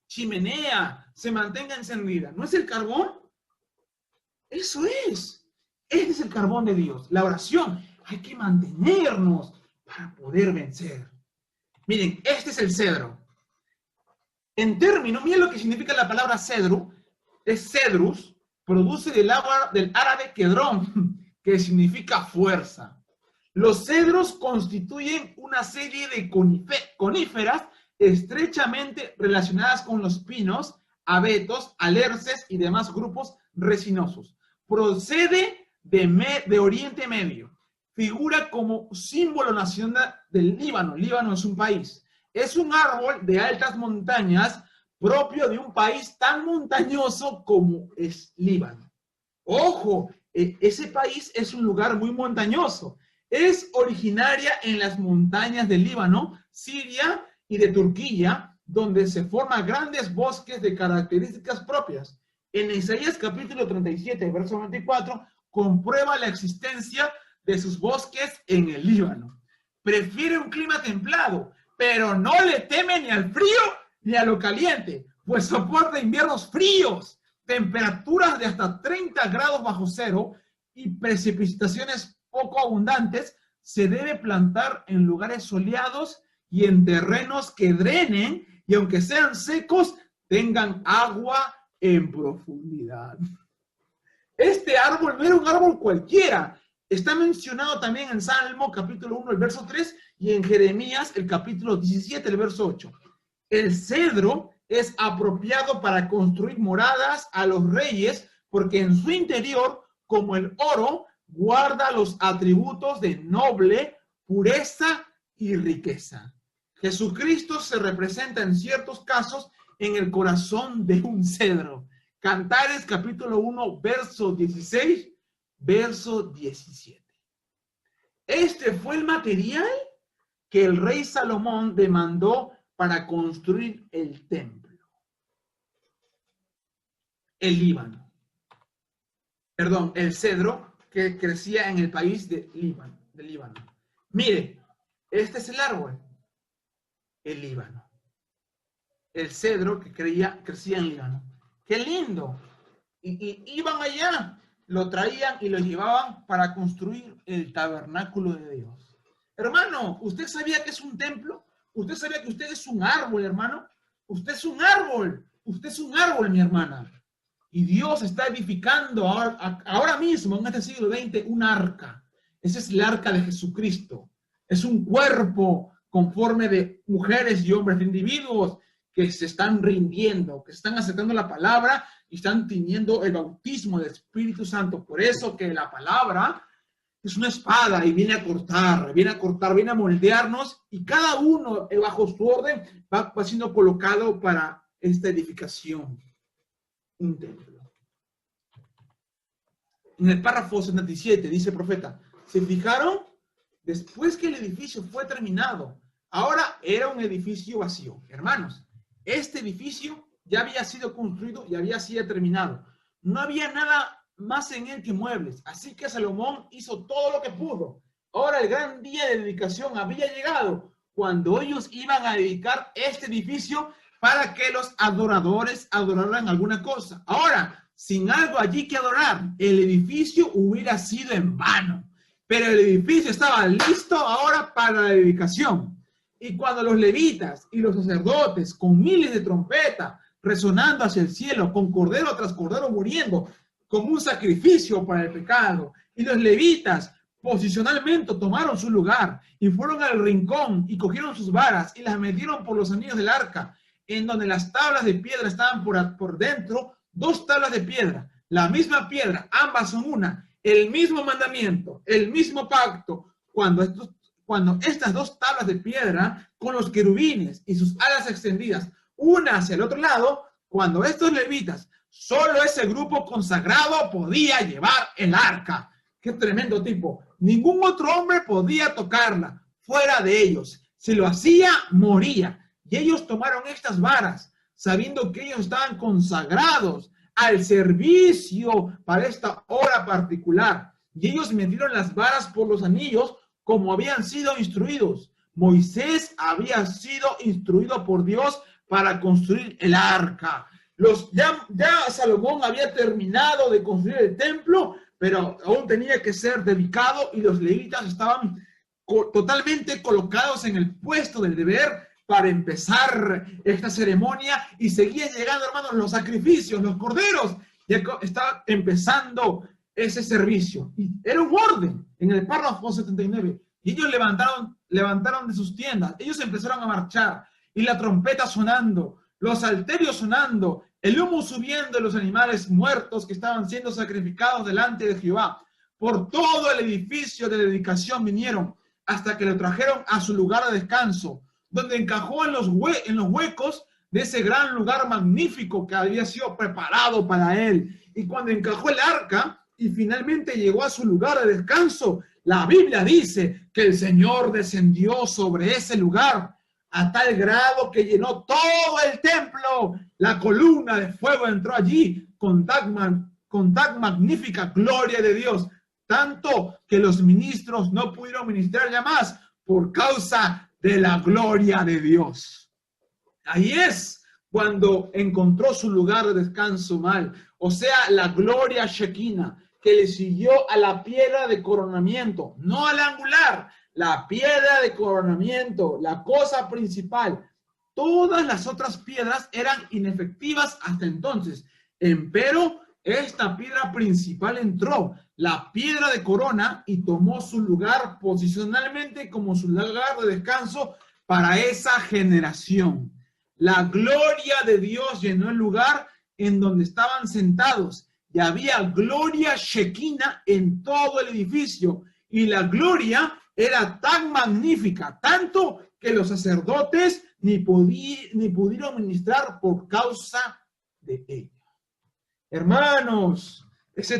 chimenea se mantenga encendida? ¿No es el carbón? Eso es. Este es el carbón de Dios, la oración. Hay que mantenernos para poder vencer. Miren, este es el cedro. En términos, miren lo que significa la palabra cedro. Es cedrus, produce del árabe kedrón, que significa fuerza. Los cedros constituyen una serie de coníferas estrechamente relacionadas con los pinos, abetos, alerces y demás grupos resinosos. Procede de Oriente Medio. Figura como símbolo nacional del Líbano. Líbano es un país. Es un árbol de altas montañas propio de un país tan montañoso como es Líbano. Ojo, ese país es un lugar muy montañoso. Es originaria en las montañas del Líbano, Siria y de Turquía, donde se forman grandes bosques de características propias. En Isaías capítulo 37, verso 24, comprueba la existencia de sus bosques en el Líbano. Prefiere un clima templado, pero no le teme ni al frío ni a lo caliente, pues soporta inviernos fríos, temperaturas de hasta 30 grados bajo cero y precipitaciones poco abundantes. Se debe plantar en lugares soleados y en terrenos que drenen y aunque sean secos, tengan agua en profundidad. Este árbol no era un árbol cualquiera. Está mencionado también en Salmo capítulo 1, el verso 3, y en Jeremías el capítulo 17, el verso 8. El cedro es apropiado para construir moradas a los reyes porque en su interior, como el oro, guarda los atributos de noble, pureza y riqueza. Jesucristo se representa en ciertos casos en el corazón de un cedro. Cantares capítulo 1, verso 16, verso 17. Este fue el material que el rey Salomón demandó para construir el templo. El Líbano. Perdón, el cedro que crecía en el país de Líbano. Mire, este es el árbol. El Líbano. El cedro que crecía en Líbano. ¡Qué lindo! Y iban allá, lo traían y lo llevaban para construir el tabernáculo de Dios. Hermano, ¿usted sabía que es un templo? ¿Usted sabía que usted es un árbol, hermano? Usted es un árbol. Usted es un árbol, mi hermana. Y Dios está edificando ahora mismo, en este siglo XX, un arca. Esa es el arca de Jesucristo. Es un cuerpo conforme de mujeres y hombres, de individuos que se están rindiendo, que están aceptando la palabra y están teniendo el bautismo del Espíritu Santo. Por eso que la palabra es una espada y viene a cortar, viene a moldearnos, y cada uno bajo su orden va siendo colocado para esta edificación. Un templo. En el párrafo 77 dice el profeta, ¿se fijaron? Después que el edificio fue terminado, ahora era un edificio vacío. Hermanos, este edificio ya había sido construido y había sido terminado. No había nada más en él que muebles. Así que Salomón hizo todo lo que pudo. Ahora el gran día de dedicación había llegado, cuando ellos iban a dedicar este edificio para que los adoradores adoraran alguna cosa. Ahora, sin algo allí que adorar, el edificio hubiera sido en vano. Pero el edificio estaba listo ahora para la dedicación. Y cuando los levitas y los sacerdotes, con miles de trompetas, resonando hacia el cielo, con cordero tras cordero muriendo, como un sacrificio para el pecado, y los levitas posicionalmente tomaron su lugar, y fueron al rincón, y cogieron sus varas, y las metieron por los anillos del arca, en donde las tablas de piedra estaban por dentro, 2 tablas de piedra, la misma piedra, ambas son una, el mismo mandamiento, el mismo pacto. Cuando estas 2 tablas de piedra, con los querubines y sus alas extendidas, una hacia el otro lado, cuando estos levitas, solo ese grupo consagrado podía llevar el arca. ¡Qué tremendo tipo! Ningún otro hombre podía tocarla fuera de ellos. Si lo hacía, moría. Y ellos tomaron estas varas, sabiendo que ellos estaban consagrados al servicio para esta hora particular. Y ellos metieron las varas por los anillos como habían sido instruidos. Moisés había sido instruido por Dios para construir el arca. Ya Salomón había terminado de construir el templo, pero aún tenía que ser dedicado y los levitas estaban totalmente colocados en el puesto del deber para empezar esta ceremonia y seguían llegando, hermanos, los sacrificios, los corderos. Ya estaba empezando ese servicio. Y era un orden en el párrafo 79. Y ellos levantaron de sus tiendas. Ellos empezaron a marchar y la trompeta sonando, los salterios sonando, el humo subiendo de los animales muertos que estaban siendo sacrificados delante de Jehová. Por todo el edificio de dedicación vinieron hasta que lo trajeron a su lugar de descanso, donde encajó en los huecos de ese gran lugar magnífico que había sido preparado para él. Y cuando encajó el arca y finalmente llegó a su lugar de descanso, la Biblia dice que el Señor descendió sobre ese lugar a tal grado que llenó todo el templo. La columna de fuego entró allí con tan magnífica gloria de Dios, tanto que los ministros no pudieron ministrar ya más por causa de la gloria de Dios. Ahí es cuando encontró su lugar de descanso mal, o sea, la gloria Shekinah, que le siguió a la piedra de coronamiento, no al angular, la piedra de coronamiento, la cosa principal. Todas las otras piedras eran inefectivas hasta entonces, empero esta piedra principal entró, la piedra de corona, y tomó su lugar posicionalmente como su lugar de descanso para esa generación. La gloria de Dios llenó el lugar en donde estaban sentados y había gloria Shekinah en todo el edificio, y la gloria era tan magnífica, tanto que los sacerdotes ni pudieron ministrar por causa de ella. Hermanos, ese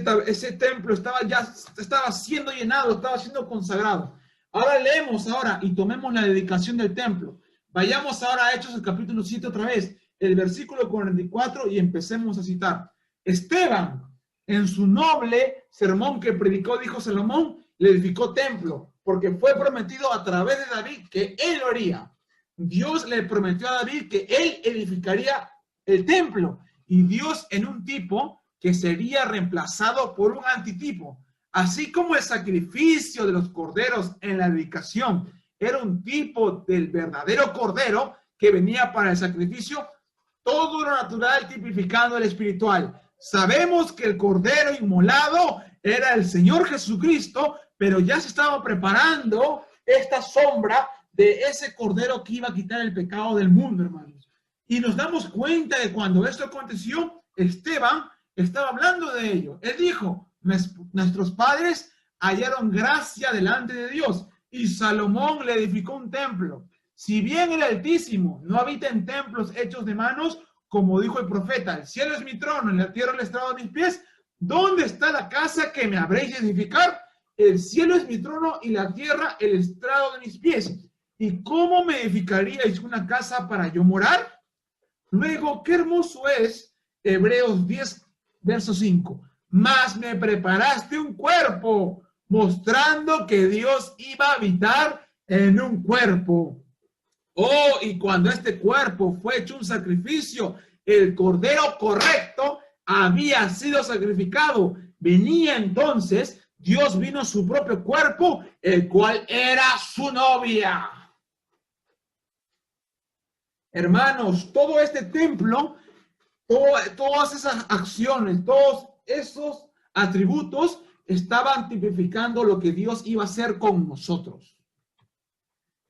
templo estaba siendo llenado, estaba siendo consagrado. Ahora leemos y tomemos la dedicación del templo. Vayamos ahora a Hechos, el capítulo 7 otra vez, el versículo 44, y empecemos a citar. Esteban, en su noble sermón que predicó, dijo Salomón, le edificó templo, porque fue prometido a través de David que él lo haría. Dios le prometió a David que él edificaría el templo, y Dios en un tipo que sería reemplazado por un antitipo. Así como el sacrificio de los corderos en la dedicación era un tipo del verdadero cordero que venía para el sacrificio, todo lo natural tipificando el espiritual. Sabemos que el cordero inmolado era el Señor Jesucristo, pero ya se estaba preparando esta sombra de ese cordero que iba a quitar el pecado del mundo, hermanos. Y nos damos cuenta de cuando esto aconteció, Esteban estaba hablando de ello. Él dijo, nuestros padres hallaron gracia delante de Dios, y Salomón le edificó un templo. Si bien el Altísimo no habita en templos hechos de manos, como dijo el profeta, el cielo es mi trono, y la tierra el estrado de mis pies, ¿dónde está la casa que me habréis de edificar? El cielo es mi trono y la tierra el estrado de mis pies. ¿Y cómo me edificaríais una casa para yo morar? Luego, qué hermoso es Hebreos 10, verso 5. Mas me preparaste un cuerpo, mostrando que Dios iba a habitar en un cuerpo. Oh, y cuando este cuerpo fue hecho un sacrificio, el cordero correcto había sido sacrificado. Venía entonces, Dios vino a su propio cuerpo, el cual era su novia. Hermanos, todo este templo, todas esas acciones, todos esos atributos estaban tipificando lo que Dios iba a hacer con nosotros.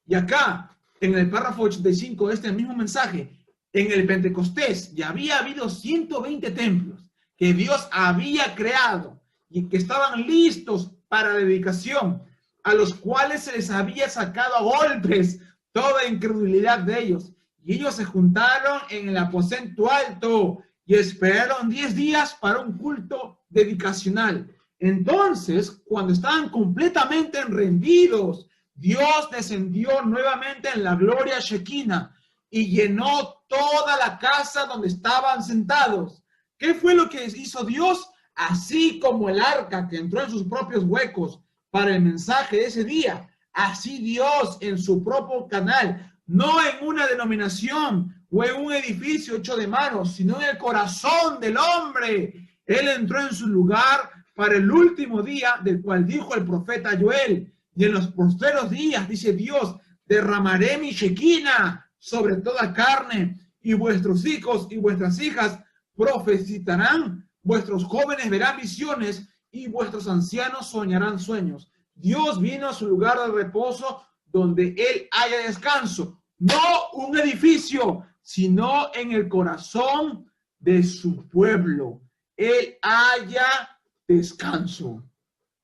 Y acá, en el párrafo 85 de este mismo mensaje, en el Pentecostés ya había habido 120 templos que Dios había creado y que estaban listos para dedicación, a los cuales se les había sacado a golpes toda incredulidad de ellos. Y ellos se juntaron en el aposento alto y esperaron 10 días para un culto dedicacional. Entonces, cuando estaban completamente rendidos, Dios descendió nuevamente en la gloria Shekinah y llenó toda la casa donde estaban sentados. ¿Qué fue lo que hizo Dios? Así como el arca que entró en sus propios huecos para el mensaje de ese día, así Dios en su propio canal, no en una denominación o en un edificio hecho de manos, sino en el corazón del hombre. Él entró en su lugar para el último día, del cual dijo el profeta Joel, y en los postreros días, dice Dios, derramaré mi Shekinah sobre toda carne, y vuestros hijos y vuestras hijas profetizarán, vuestros jóvenes verán visiones, y vuestros ancianos soñarán sueños. Dios vino a su lugar de reposo donde Él haya descanso, no un edificio, sino en el corazón de su pueblo. Él haya descanso.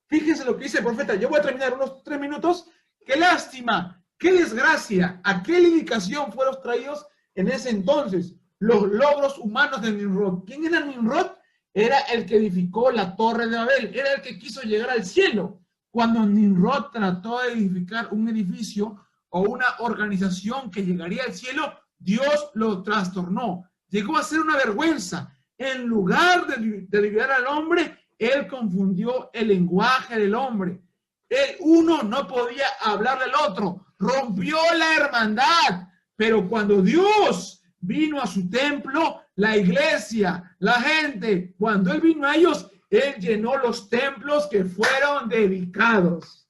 Fíjense lo que dice el profeta. Yo voy a terminar unos 3 minutos. Qué lástima, qué desgracia, a qué indicación fueron traídos en ese entonces los logros humanos de Nimrod. ¿Quién era Nimrod? Era el que edificó la torre de Babel, era el que quiso llegar al cielo. Cuando Nimrod trató de edificar un edificio o una organización que llegaría al cielo, Dios lo trastornó. Llegó a ser una vergüenza. En lugar de liberar al hombre, él confundió el lenguaje del hombre. El uno no podía hablar del otro. Rompió la hermandad. Pero cuando Dios vino a su templo, la iglesia, la gente, cuando Él vino a ellos, Él llenó los templos que fueron dedicados.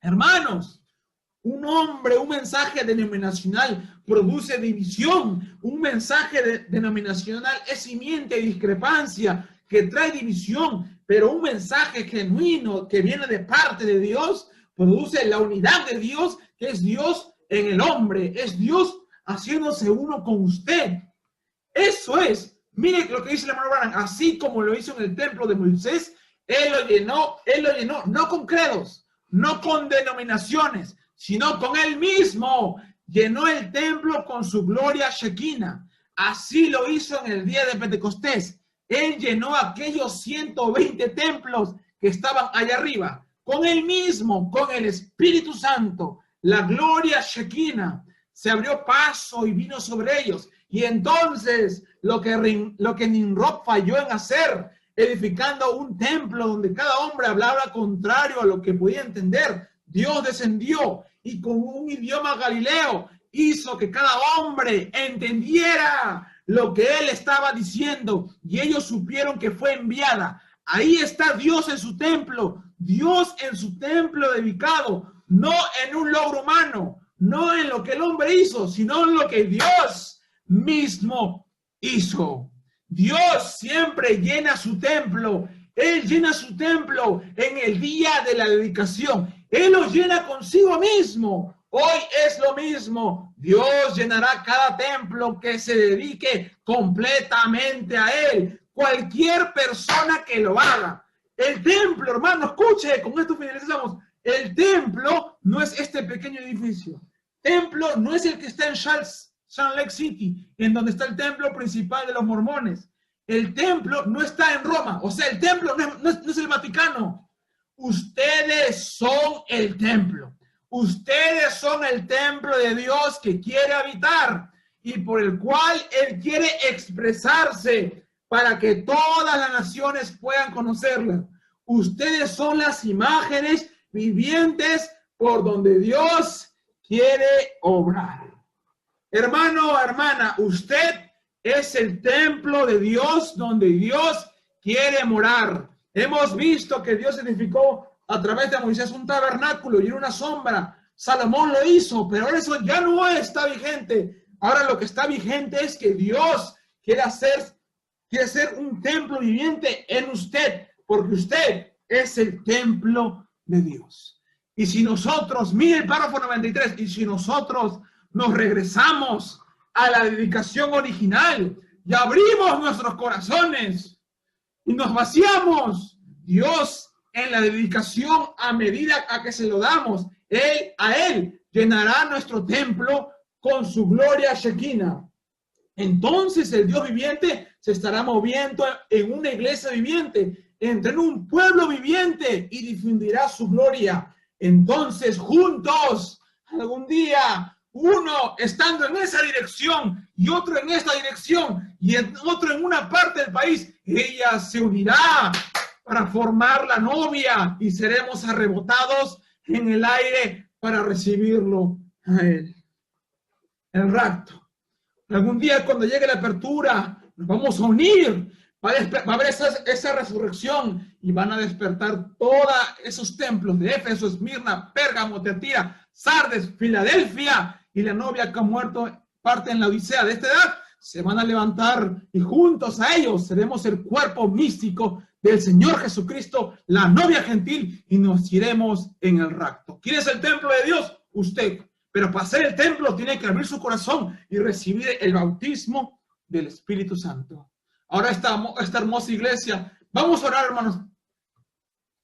Hermanos, un hombre, un mensaje denominacional produce división. Un mensaje denominacional es simiente de discrepancia que trae división, pero un mensaje genuino que viene de parte de Dios produce la unidad de Dios, que es Dios en el hombre, es Dios haciéndose uno con usted. Eso es. Mire lo que dice el hermano Branham, así como lo hizo en el templo de Moisés, él lo llenó no con credos, no con denominaciones, sino con él mismo. Llenó el templo con su gloria Shekinah. Así lo hizo en el día de Pentecostés. Él llenó aquellos 120 templos que estaban allá arriba, con él mismo, con el Espíritu Santo. La gloria Shekinah se abrió paso y vino sobre ellos. Y entonces lo que Nimrod falló en hacer, edificando un templo donde cada hombre hablaba contrario a lo que podía entender, Dios descendió y con un idioma galileo hizo que cada hombre entendiera lo que él estaba diciendo, y ellos supieron que fue enviada. Ahí está Dios en su templo, Dios en su templo dedicado, no en un logro humano, no en lo que el hombre hizo, sino en lo que Dios mismo hizo. Dios siempre llena su templo. Él llena su templo en el día de la dedicación. Él lo llena consigo mismo. Hoy es lo mismo. Dios llenará cada templo que se dedique completamente a Él. Cualquier persona que lo haga. El templo, hermano, escuche, con esto finalizamos. El templo no es este pequeño edificio. Templo no es el que está en Salt Lake City, en donde está el templo principal de los mormones. El templo no está en Roma. O sea, el templo no es el Vaticano. Ustedes son el templo. Ustedes son el templo de Dios que quiere habitar y por el cual Él quiere expresarse para que todas las naciones puedan conocerla. Ustedes son las imágenes vivientes por donde Dios quiere obrar. Hermano, hermana, usted es el templo de Dios donde Dios quiere morar. Hemos visto que Dios edificó a través de Moisés un tabernáculo y era una sombra. Salomón lo hizo, pero ahora eso ya no está vigente. Ahora lo que está vigente es que Dios quiere hacer un templo viviente en usted, porque usted es el templo de Dios. Y si nosotros, mire el párrafo 93, y si nosotros nos regresamos a la dedicación original y abrimos nuestros corazones y nos vaciamos, Dios en la dedicación a medida a que se lo damos, a Él llenará nuestro templo con su gloria Shekinah. Entonces el Dios viviente se estará moviendo en una iglesia viviente, entre un pueblo viviente y difundirá su gloria. Entonces juntos, algún día, uno estando en esa dirección y otro en esta dirección y otro en una parte del país, ella se unirá para formar la novia y seremos arrebatados en el aire para recibirlo a Él. El rapto. Algún día cuando llegue la apertura, nos vamos a unir. Va a haber esa resurrección y van a despertar todos esos templos de Éfeso, Esmirna, Pérgamo, Tiatira, Sardes, Filadelfia y la novia que ha muerto parte en la Odisea de esta edad. Se van a levantar y juntos a ellos seremos el cuerpo místico del Señor Jesucristo, la novia gentil, y nos iremos en el rapto. ¿Quién es el templo de Dios? Usted. Pero para ser el templo tiene que abrir su corazón y recibir el bautismo del Espíritu Santo. Ahora esta hermosa iglesia, vamos a orar, hermanos.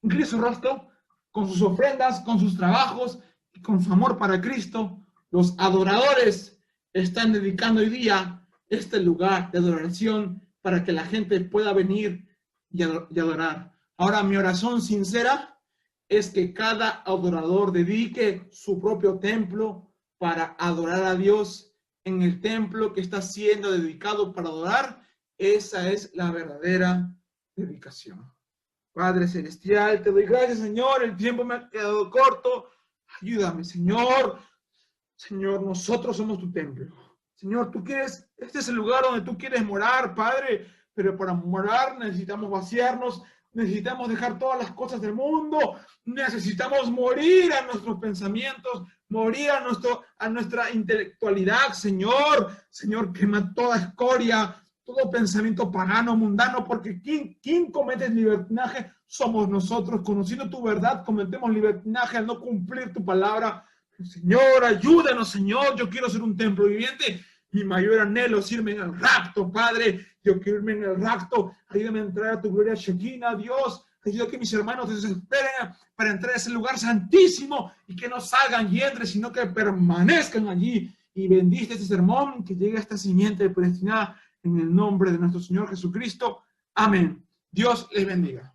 Incline su rostro con sus ofrendas, con sus trabajos y con su amor para Cristo. Los adoradores están dedicando hoy día este lugar de adoración para que la gente pueda venir y adorar. Ahora mi oración sincera es que cada adorador dedique su propio templo para adorar a Dios en el templo que está siendo dedicado para adorar. Esa es la verdadera dedicación. Padre Celestial, te doy gracias, Señor. El tiempo me ha quedado corto. Ayúdame, Señor. Señor, nosotros somos tu templo. Señor, tú quieres, este es el lugar donde tú quieres morar, Padre. Pero para morar necesitamos vaciarnos. Necesitamos dejar todas las cosas del mundo. Necesitamos morir a nuestros pensamientos, morir a nuestra intelectualidad, Señor. Señor, quema toda escoria, todo pensamiento pagano, mundano, porque ¿quién comete libertinaje? Somos nosotros. Conociendo tu verdad, cometemos libertinaje al no cumplir tu palabra. Señor, ayúdanos, Señor. Yo quiero ser un templo viviente. Mi mayor anhelo es irme en el rapto, Padre. Yo quiero irme en el rapto. Ayúdame a entrar a tu gloria Shekinah, Dios. Ayuda a que mis hermanos desesperen para entrar a ese lugar santísimo y que no salgan y entren, sino que permanezcan allí. Y bendice este sermón, que llegue a esta simiente predestinada en el nombre de nuestro Señor Jesucristo. Amén. Dios les bendiga.